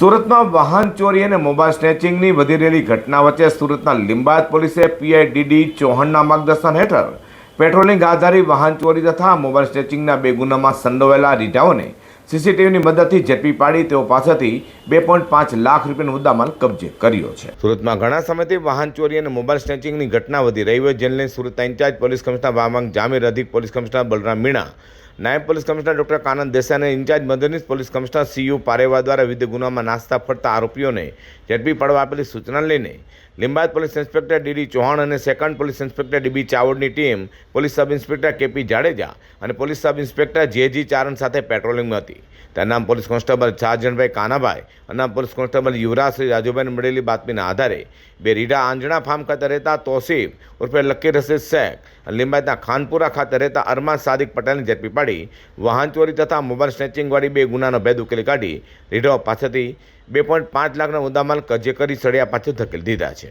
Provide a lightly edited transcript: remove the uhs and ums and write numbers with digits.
સુરતમાં વાહન ચોરી અને મોબાઈલ સ્નેચિંગની વધી રહેલી ઘટના વચ્ચે સુરતના લીંબાયત પોલીસે પીઆઈ ચૌહાણના માર્ગદર્શન હેઠળ પેટ્રોલિંગ આધારિત વાહન ચોરી તથા મોબાઈલ સ્નેચિંગના 2 ગુનામાં સંડોવાયેલા રીઢાઓને સીસીટીવીની મદદથી ઝડપી પાડી તેઓ પાસેથી 2.5 લાખ રૂપિયાનો મુદ્દામાલ કબજે કર્યો છે। સુરતમાં ઘણા સમયથી વાહન ચોરી અને મોબાઈલ સ્નેચિંગની ઘટના વધી રહી હોય, જેને લઈને સુરતના ઇન્ચાર્જ પોલીસ કમિશનર વામાંગ જામીર, અધિક પોલીસ કમિશનર બલરામ મીણા, નાયબ police commissioner doctor Kanan Desai અને ઇન્ચાર્જ મદદનીશ પોલીસ કમિશનર સીયુ પારેવા દ્વારા વિવિધ ગુનામાં નાસ્તા ફરતા આરોપીઓને ઝડપી પાડવા આપેલી સૂચના લઈને Limbayat police inspector DD Chauhan અને સેકન્ડ પોલીસ ઇન્સ્પેક્ટર ડીબી ચાવડની team police sub inspector KP Jadeja અને police sub inspector JG Charan સાથે પેટ્રોલિંગમાં હતી। તેના નામ પોલીસ કોન્સ્ટેબલ શાહજનભાઈ કાનાભાઈ અને પોલીસ કોન્સ્ટેબલ યુવરાજશ્રી રાજુભાઈને મળેલી બાતમીના આધારે 2 રીઢા આંજણા ફાર્મ ખાતે રહેતા તોસીફ ઉર્ફે લકી રશીદ શેખ અને લીંબાયતના ખાનપુરા ખાતે રહેતા અરમાન સાદિક પટેલને ઝડપી પાડી વાહન ચોરી તથા મોબાઈલ સ્નેચિંગવાળી 2 ગુનાનો ભેદ ઉકેલી કાઢી રીઢાઓ પાસેથી 2.5 લાખના મુદ્દામાલ કબજે કરી સળિયા પાછળ ધકેલી દીધા છે।